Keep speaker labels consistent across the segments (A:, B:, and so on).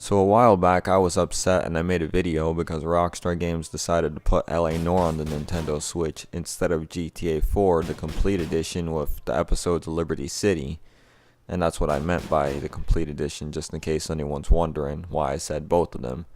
A: So a while back I was upset and I made a video because Rockstar Games decided to put LA Noire on the Nintendo Switch instead of GTA 4, the complete edition with the episodes of Liberty City. And that's what I meant by the complete edition, just in case anyone's wondering why I said both of them.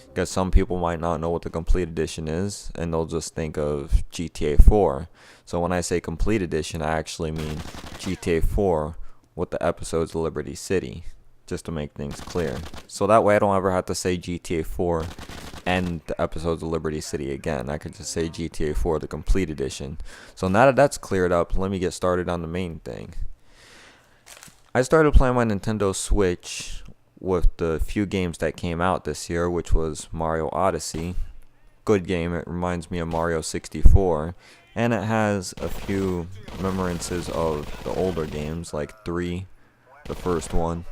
A: Because some people might not know what the complete edition is, and they'll just think of GTA 4. So when I say complete edition, I actually mean GTA 4 with the episodes of Liberty City, just to make things clear. So that way I don't ever have to say GTA 4 and the episodes of Liberty City again. I could just say GTA 4 the complete edition. So now that that's cleared up, let me get started on the main thing. I started playing my Nintendo Switch with the few games that came out this year, which was Mario Odyssey. Good game, it reminds me of Mario 64. And it has a few remembrances of the older games, like 3, the first one.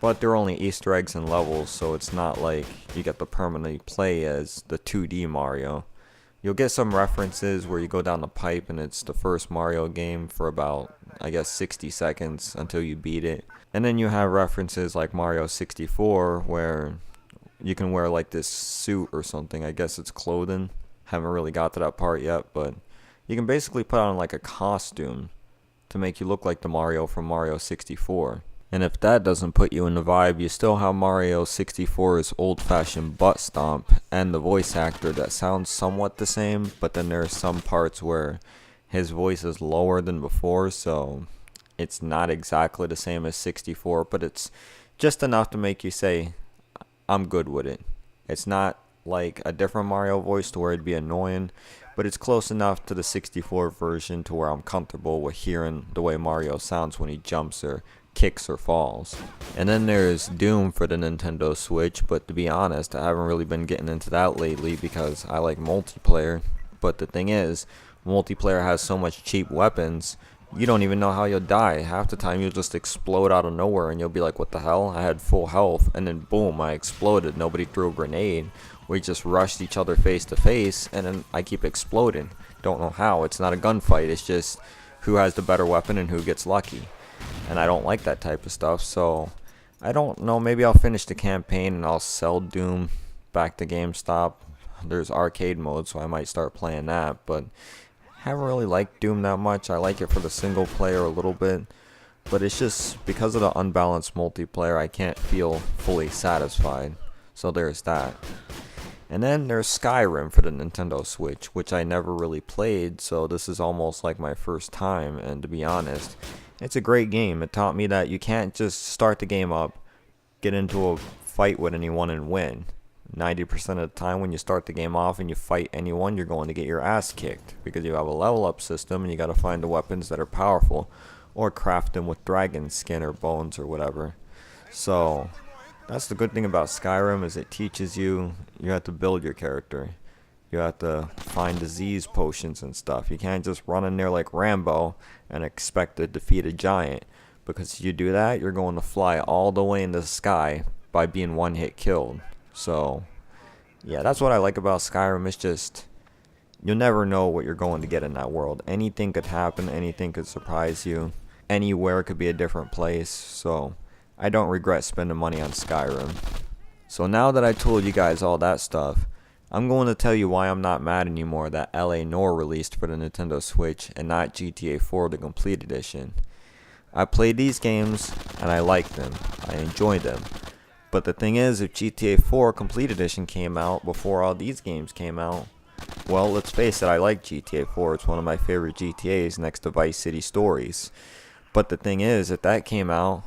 A: But they're only Easter eggs and levels, so it's not like you get to permanently play as the 2D Mario. You'll get some references where you go down the pipe and it's the first Mario game for about, I guess, 60 seconds until you beat it. And then you have references like Mario 64 where you can wear like this suit or something. I guess it's clothing. Haven't really got to that part yet, but you can basically put on like a costume to make you look like the Mario from Mario 64. And if that doesn't put you in the vibe, you still have Mario 64's old-fashioned butt stomp and the voice actor that sounds somewhat the same, but then there are some parts where his voice is lower than before, so it's not exactly the same as 64, but it's just enough to make you say, I'm good with it. It's not like a different Mario voice to where it'd be annoying, but it's close enough to the 64 version to where I'm comfortable with hearing the way Mario sounds when he jumps or kicks or falls. And then there's Doom for the Nintendo Switch, but to be honest, I haven't really been getting into that lately because I like multiplayer. But the thing is, multiplayer has so much cheap weapons, you don't even know how you'll die. Half the time you'll just explode out of nowhere and you'll be like, what the hell? I had full health, and then boom, I exploded. Nobody threw a grenade. We just rushed each other face to face, and then I keep exploding. Don't know how. It's not a gunfight. It's just who has the better weapon and who gets lucky. And I don't like that type of stuff, so I don't know, maybe I'll finish the campaign and I'll sell Doom back to GameStop. There's arcade mode, so I might start playing that, but haven't really liked Doom that much. I like it for the single player a little bit, but it's just because of the unbalanced multiplayer, I can't feel fully satisfied. So there's that. And then there's Skyrim for the Nintendo Switch, which I never really played, so this is almost like my first time, and to be honest, it's a great game. It taught me that you can't just start the game up, get into a fight with anyone and win. 90% of the time when you start the game off and you fight anyone, you're going to get your ass kicked because you have a level up system and you got to find the weapons that are powerful or craft them with dragon skin or bones or whatever. So that's the good thing about Skyrim, is it teaches you have to build your character. You have to find disease potions and stuff. You can't just run in there like Rambo and expect to defeat a giant, because if you do that, you're going to fly all the way in the sky by being one hit killed. So yeah, that's what I like about Skyrim. It's just, you'll never know what you're going to get in that world. Anything could happen, anything could surprise you, anywhere could be a different place. So I don't regret spending money on Skyrim. So now that I told you guys all that stuff, I'm going to tell you why I'm not mad anymore that LA Noire released for the Nintendo Switch and not GTA 4 the complete edition. I played these games and I liked them. I enjoyed them. But the thing is, if GTA 4 complete edition came out before all these games came out, well, let's face it, I like GTA 4. It's one of my favorite GTAs next to Vice City Stories. But the thing is, if that came out,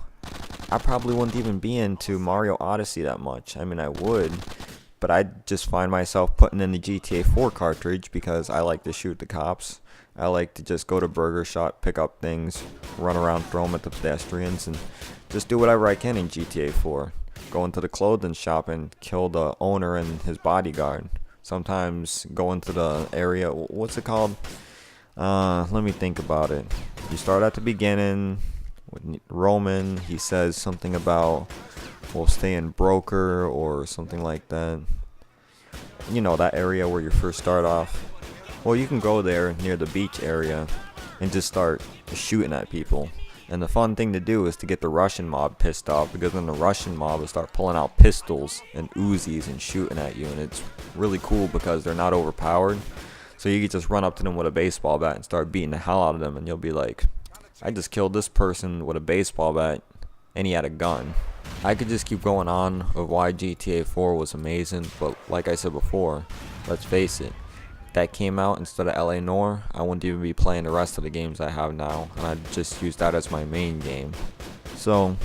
A: I probably wouldn't even be into Mario Odyssey that much. I mean, I would, but I'd just find myself putting in the GTA 4 cartridge because I like to shoot the cops. I like to just go to Burger Shot, pick up things, run around, throw them at the pedestrians, and just do whatever I can in GTA 4. Go into the clothing shop and kill the owner and his bodyguard. Sometimes go into the area, what's it called? Let me think about it. You start at the beginning with Roman. He says something about, we'll stay in broker or something like that. You know, that area where you first start off. Well, you can go there near the beach area and just start shooting at people. And the fun thing to do is to get the Russian mob pissed off, because then the Russian mob will start pulling out pistols and Uzis and shooting at you, and it's really cool because they're not overpowered. So you can just run up to them with a baseball bat and start beating the hell out of them, and you'll be like, I just killed this person with a baseball bat and he had a gun. I could just keep going on of why GTA 4 was amazing, but like I said before, let's face it, if that came out instead of LA Noire, I wouldn't even be playing the rest of the games I have now, and I'd just use that as my main game. So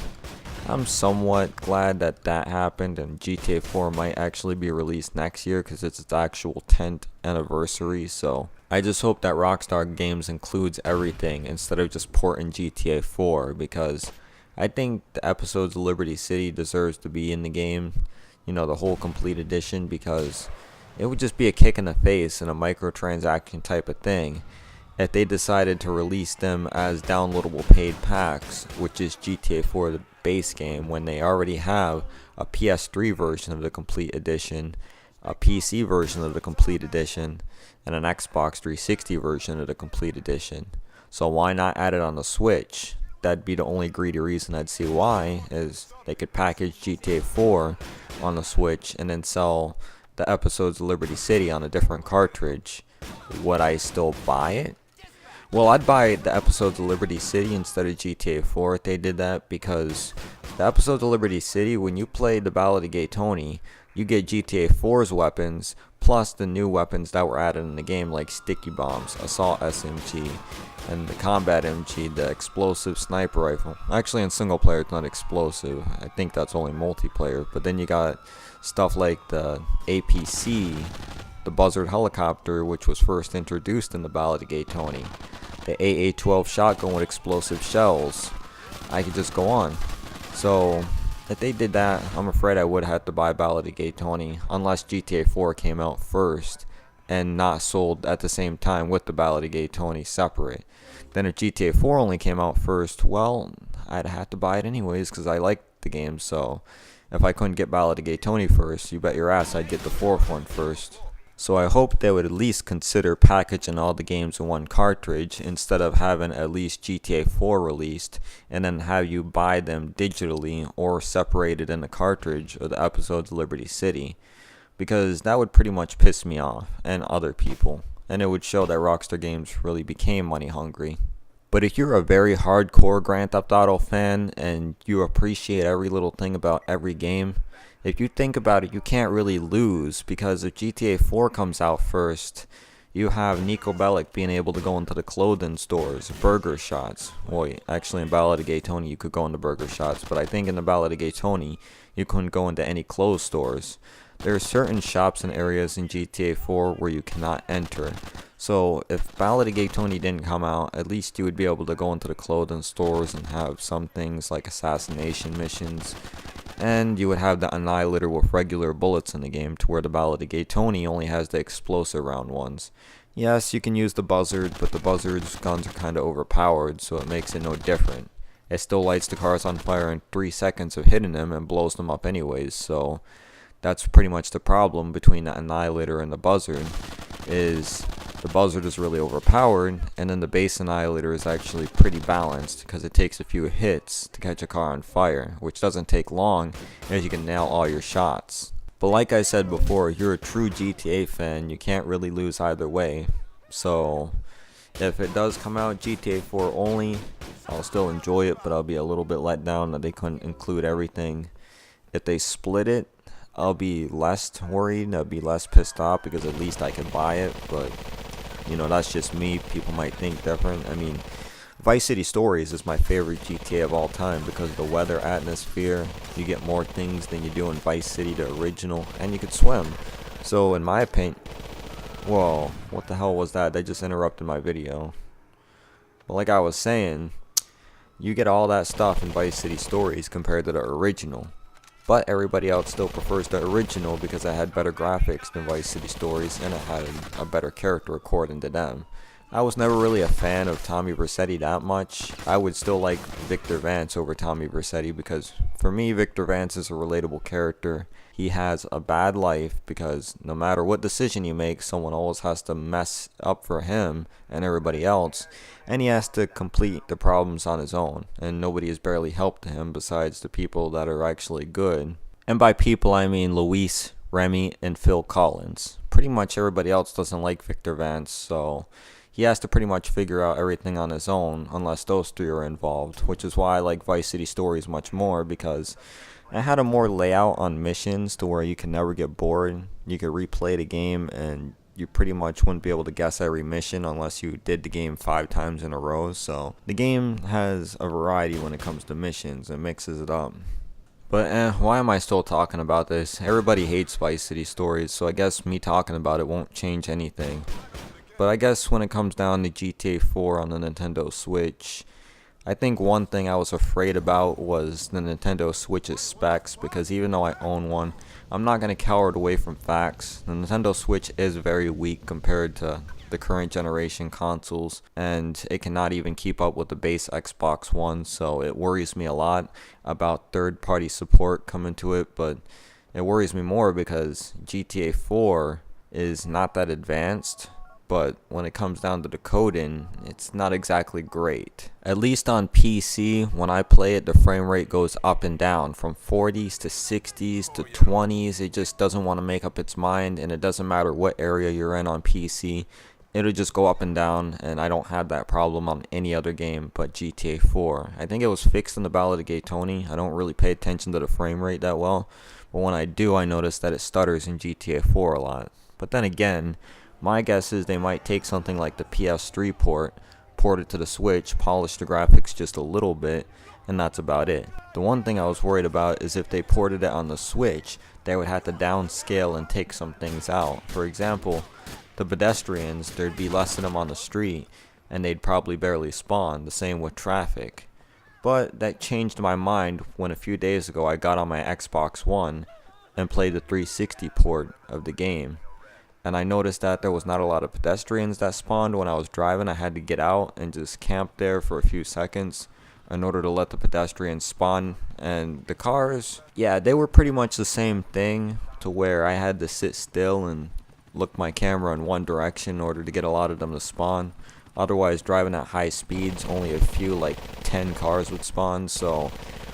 A: I'm somewhat glad that that happened, and GTA 4 might actually be released next year because it's its actual 10th anniversary. So I just hope that Rockstar Games includes everything instead of just porting GTA 4, because I think the episodes of Liberty City deserves to be in the game, you know, the whole complete edition, because it would just be a kick in the face and a microtransaction type of thing if they decided to release them as downloadable paid packs, which is GTA 4 the base game, when they already have a PS3 version of the complete edition, a PC version of the complete edition, and an Xbox 360 version of the complete edition. So why not add it on the Switch? That'd be the only greedy reason I'd see why, is they could package GTA 4 on the Switch and then sell the episodes of Liberty City on a different cartridge. Would I still buy it? Well, I'd buy the episodes of Liberty City instead of GTA 4 if they did that, because the episodes of Liberty City, when you play the Ballad of Gay Tony, you get GTA 4's weapons, plus the new weapons that were added in the game, like sticky bombs, assault SMG, and the combat MG, the explosive sniper rifle. Actually, in single player, it's not explosive. I think that's only multiplayer. But then you got stuff like the APC, the Buzzard helicopter, which was first introduced in the Ballad of Gay Tony, the AA-12 shotgun with explosive shells. I could just go on. So if they did that, I'm afraid I would have to buy Ballad of Gay Tony, unless GTA 4 came out first and not sold at the same time with the Ballad of Gay Tony separate. Then if GTA 4 only came out first, well, I'd have to buy it anyways because I like the game. So if I couldn't get Ballad of Gay Tony first, you bet your ass I'd get the fourth one first. So I hope they would at least consider packaging all the games in one cartridge instead of having at least GTA 4 released and then have you buy them digitally or separated in a cartridge of the episodes of Liberty City, because that would pretty much piss me off and other people, and it would show that Rockstar Games really became money hungry. But if you're a very hardcore Grand Theft Auto fan and you appreciate every little thing about every game, if you think about it, you can't really lose, because if GTA 4 comes out first, you have Nico Bellic being able to go into the clothing stores, Burger Shots. Well, actually in Ballad of Gay Tony you could go into Burger Shots, but I think in the Ballad of Gay Tony you couldn't go into any clothes stores. There are certain shops and areas in GTA 4 where you cannot enter. So if Ballad of Gay Tony didn't come out, at least you would be able to go into the clothing stores and have some things like assassination missions. And you would have the Annihilator with regular bullets in the game, to where the Ballad of Gay Tony only has the explosive round ones. Yes, you can use the Buzzard, but the Buzzard's guns are kinda overpowered, so it makes it no different. It still lights the cars on fire in 3 seconds of hitting them and blows them up anyways, so that's pretty much the problem between the Annihilator and the Buzzard, is the Buzzard is really overpowered, and then the base Annihilator is actually pretty balanced because it takes a few hits to catch a car on fire, which doesn't take long as you can nail all your shots. But like I said before, if you're a true GTA fan, you can't really lose either way. So if it does come out GTA 4 only, I'll still enjoy it, but I'll be a little bit let down that they couldn't include everything. If they split it, I'll be less worried, I'll be less pissed off, because at least I can buy it. But you know, that's just me. People might think different. I mean, Vice City Stories is my favorite GTA of all time because of the weather, atmosphere. You get more things than you do in Vice City, the original, and you could swim. So in my opinion, whoa, what the hell was that? They just interrupted my video. But like I was saying, you get all that stuff in Vice City Stories compared to the original. But everybody else still prefers the original because it had better graphics than Vice City Stories, and it had a better character according to them. I was never really a fan of Tommy Vercetti that much. I would still like Victor Vance over Tommy Vercetti because for me, Victor Vance is a relatable character. He has a bad life because no matter what decision he makes, someone always has to mess up for him and everybody else, and he has to complete the problems on his own, and nobody has barely helped him besides the people that are actually good. And by people, I mean Luis, Remy, and Phil Collins. Pretty much everybody else doesn't like Victor Vance, so he has to pretty much figure out everything on his own unless those three are involved, which is why I like Vice City Stories much more because it had a more layout on missions to where you can never get bored. You could replay the game and you pretty much wouldn't be able to guess every mission unless you did the game 5 times in a row. So the game has a variety when it comes to missions and mixes it up. But why am I still talking about this? Everybody hates Vice City Stories, so I guess me talking about it won't change anything. But I guess when it comes down to GTA 4 on the Nintendo Switch, I think one thing I was afraid about was the Nintendo Switch's specs, because even though I own one, I'm not going to cower away from facts. The Nintendo Switch is very weak compared to the current generation consoles, and it cannot even keep up with the base Xbox One, so it worries me a lot about third-party support coming to it, but it worries me more because GTA 4 is not that advanced. But when it comes down to the coding, it's not exactly great. At least on PC, when I play it, the frame rate goes up and down from 40s to 60s to 20s. It just doesn't want to make up its mind, and it doesn't matter what area you're in on PC. It'll just go up and down, and I don't have that problem on any other game but GTA 4. I think it was fixed in the Ballad of Gay Tony. I don't really pay attention to the frame rate that well, but when I do, I notice that it stutters in GTA 4 a lot. But then again, my guess is they might take something like the PS3 port it to the Switch, polish the graphics just a little bit, and that's about it. The one thing I was worried about is if they ported it on the Switch, they would have to downscale and take some things out. For example, the pedestrians, there'd be less of them on the street, and they'd probably barely spawn, the same with traffic. But that changed my mind when a few days ago I got on my Xbox One and played the 360 port of the game. And I noticed that there was not a lot of pedestrians that spawned when I was driving. I had to get out and just camp there for a few seconds in order to let the pedestrians spawn. And the cars, yeah, they were pretty much the same thing, to where I had to sit still and look my camera in one direction in order to get a lot of them to spawn. Otherwise, driving at high speeds, only a few, like 10 cars would spawn. So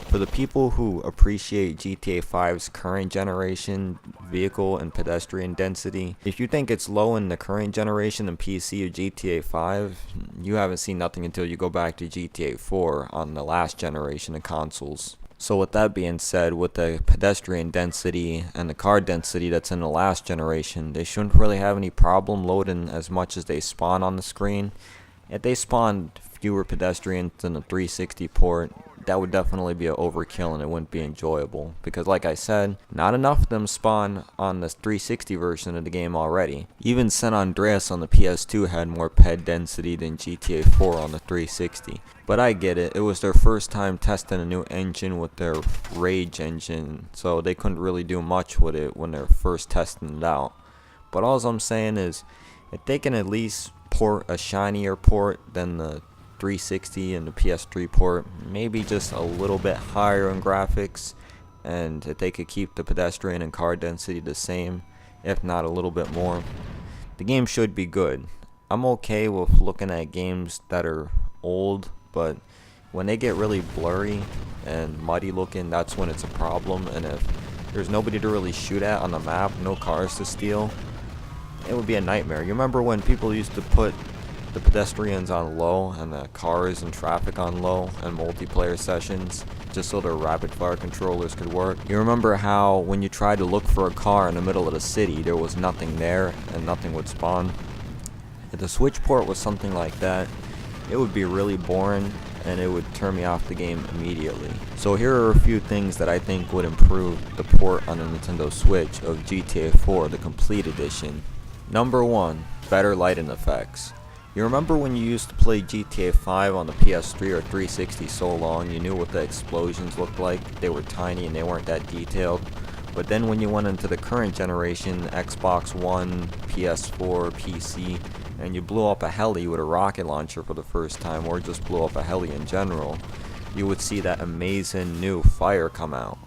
A: for the people who appreciate GTA 5's current generation vehicle and pedestrian density, if you think it's low in the current generation in PC or GTA 5, you haven't seen nothing until you go back to GTA 4 on the last generation of consoles. So with that being said, with the pedestrian density and the car density that's in the last generation, they shouldn't really have any problem loading as much as they spawn on the screen. If they spawned fewer pedestrians than the 360 port, that would definitely be an overkill and it wouldn't be enjoyable. Because like I said, not enough of them spawn on the 360 version of the game already. Even San Andreas on the PS2 had more ped density than GTA 4 on the 360. But I get it, it was their first time testing a new engine with their Rage engine, so they couldn't really do much with it when they're first testing it out. But all I'm saying is, if they can at least port a shinier port than the 360 and the PS3 port, maybe just a little bit higher in graphics, and if they could keep the pedestrian and car density the same, if not a little bit more, the game should be good. I'm okay with looking at games that are old, but when they get really blurry and muddy looking, that's when it's a problem. And if there's nobody to really shoot at on the map, no cars to steal, it would be a nightmare. You remember when people used to put the pedestrians on low and the cars and traffic on low in multiplayer sessions just so their rapid fire controllers could work? You remember how when you tried to look for a car in the middle of the city, there was nothing there and nothing would spawn? If the Switch port was something like that, it would be really boring and it would turn me off the game immediately. So here are a few things that I think would improve the port on the Nintendo Switch of GTA 4, the Complete Edition. Number 1, better lighting effects. You remember when you used to play GTA 5 on the PS3 or 360 so long, you knew what the explosions looked like? They were tiny and they weren't that detailed. But then when you went into the current generation, Xbox One, PS4, PC, and you blew up a heli with a rocket launcher for the first time, or just blew up a heli in general, you would see that amazing new fire come out.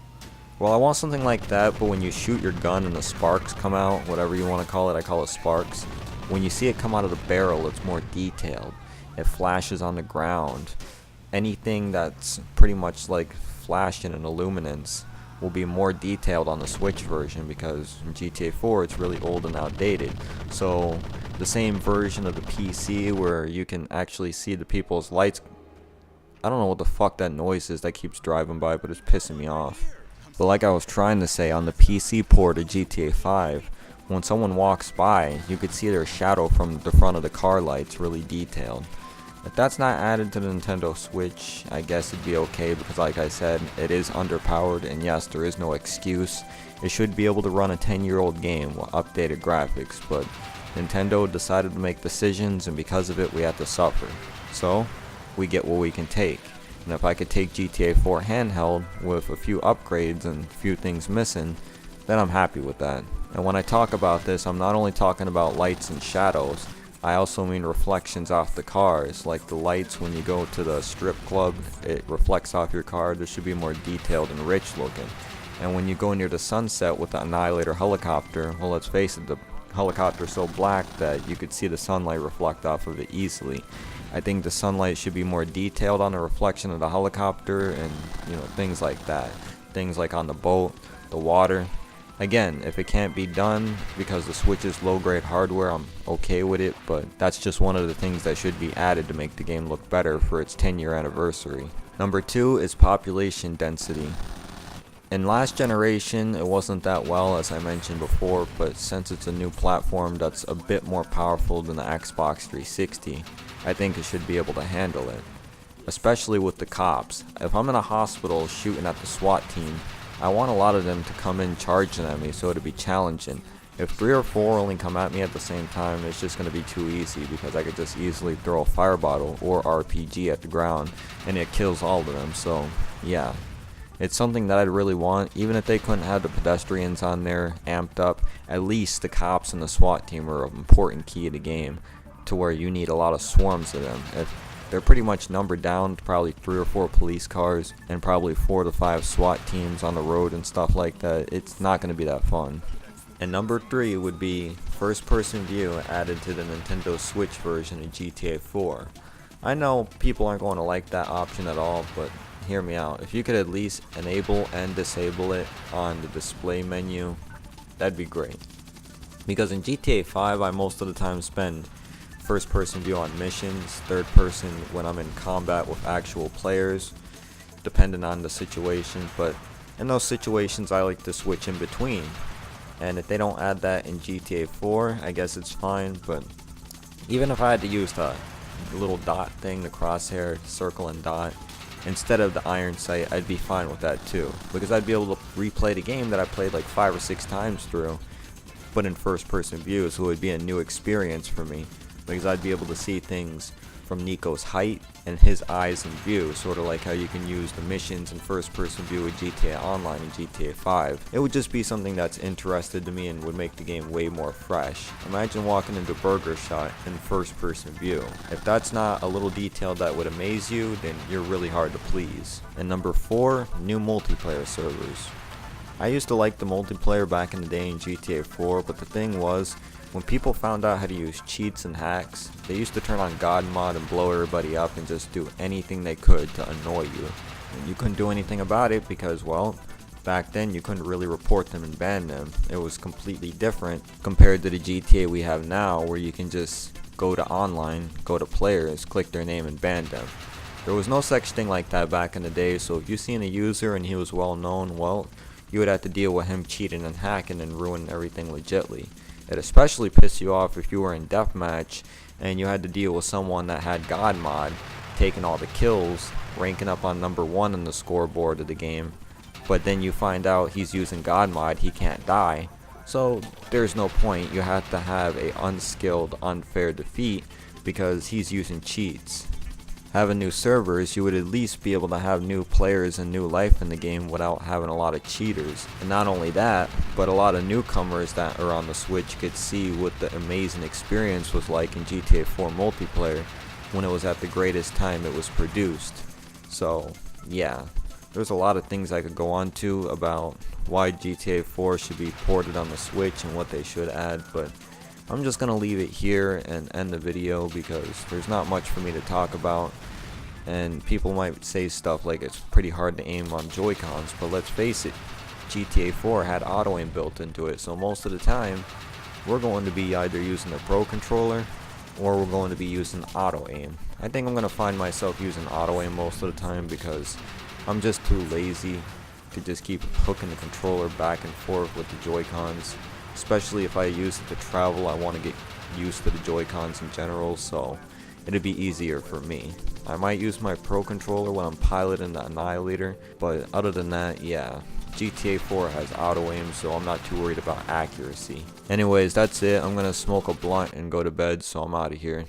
A: Well, I want something like that, but when you shoot your gun and the sparks come out, whatever you want to call it, I call it sparks. When you see it come out of the barrel, it's more detailed. It flashes on the ground. Anything that's pretty much like flashing and illuminance will be more detailed on the Switch version, because in GTA 4 it's really old and outdated. So the same version of the PC where you can actually see the people's lights. I don't know what the fuck that noise is that keeps driving by, but it's pissing me off. But like I was trying to say, on the PC port of GTA 5, when someone walks by, you could see their shadow from the front of the car lights really detailed. If that's not added to the Nintendo Switch, I guess it'd be okay, because like I said, it is underpowered, and yes, there is no excuse. It should be able to run a 10-year-old game with updated graphics, but Nintendo decided to make decisions, and because of it, we had to suffer. So, we get what we can take. And if I could take GTA 4 handheld with a few upgrades and a few things missing, then I'm happy with that. And when I talk about this, I'm not only talking about lights and shadows, I also mean reflections off the cars. Like the lights when you go to the strip club, it reflects off your car. This should be more detailed and rich looking. And when you go near the sunset with the Annihilator helicopter, well, let's face it, the helicopter's so black that you could see the sunlight reflect off of it easily. I think the sunlight should be more detailed on the reflection of the helicopter, and things like that. Things like on the boat, the water. Again, if it can't be done because the Switch is low grade hardware, I'm okay with it, but that's just one of the things that should be added to make the game look better for its 10-year anniversary. Number 2 is population density. In last generation, it wasn't that well, as I mentioned before, but since it's a new platform that's a bit more powerful than the Xbox 360, I think it should be able to handle it. Especially with the cops. If I'm in a hospital shooting at the SWAT team, I want a lot of them to come in charging at me, so it'll be challenging. If 3 or 4 only come at me at the same time, it's just going to be too easy, because I could just easily throw a fire bottle or RPG at the ground and it kills all of them. So yeah, it's something that I'd really want. Even if they couldn't have the pedestrians on there amped up, at least the cops and the SWAT team are an important key of the game, to where you need a lot of swarms of them. If they're pretty much numbered down to probably 3 or 4 police cars and probably 4 to 5 SWAT teams on the road and stuff like that, it's not going to be that fun. And number 3 would be first person view added to the Nintendo Switch version of GTA 4. I know people aren't going to like that option at all, but hear me out. If you could at least enable and disable it on the display menu, that'd be great. Because in GTA 5, I most of the time spend first person view on missions, third person when I'm in combat with actual players, depending on the situation, but in those situations I like to switch in between. And if they don't add that in GTA 4, I guess it's fine, but even if I had to use the little dot thing, the crosshair, circle and dot, instead of the iron sight, I'd be fine with that too, because I'd be able to replay the game that I played like 5 or 6 times through, but in first person view, so it would be a new experience for me, because I'd be able to see things from Nico's height and his eyes in view, sort of like how you can use the missions in first person view with GTA Online and GTA 5. It would just be something that's interesting to me and would make the game way more fresh. Imagine walking into Burger Shot in first person view. If that's not a little detail that would amaze you, then you're really hard to please. And number 4, new multiplayer servers. I used to like the multiplayer back in the day in GTA 4, but the thing was, when people found out how to use cheats and hacks, they used to turn on God Mod and blow everybody up and just do anything they could to annoy you. And you couldn't do anything about it because, well, back then you couldn't really report them and ban them. It was completely different compared to the GTA we have now, where you can just go to online, go to players, click their name and ban them. There was no such thing like that back in the day, so if you seen a user and he was well known, well, you would have to deal with him cheating and hacking and ruining everything legitly. It especially pissed you off if you were in deathmatch and you had to deal with someone that had God Mod, taking all the kills, ranking up on number 1 on the scoreboard of the game, but then you find out he's using God Mod, he can't die, so there's no point. You have to have a unskilled, unfair defeat because he's using cheats. having new servers, you would at least be able to have new players and new life in the game without having a lot of cheaters. And not only that, but a lot of newcomers that are on the Switch could see what the amazing experience was like in GTA 4 multiplayer when it was at the greatest time it was produced. So yeah, there's a lot of things I could go on to about why GTA 4 should be ported on the Switch and what they should add, but I'm just gonna leave it here and end the video because there's not much for me to talk about, and people might say stuff like it's pretty hard to aim on Joy-Cons, but let's face it, GTA 4 had auto aim built into it, so most of the time we're going to be either using the Pro controller or we're going to be using auto aim. I think I'm gonna find myself using auto aim most of the time because I'm just too lazy to just keep hooking the controller back and forth with the Joy-Cons. Especially if I use it to travel, I want to get used to the Joy-Cons in general, so it'd be easier for me. I might use my Pro controller when I'm piloting the Annihilator, but other than that, yeah, GTA 4 has auto aim, so I'm not too worried about accuracy. Anyways, that's it. I'm gonna smoke a blunt and go to bed, so I'm out of here.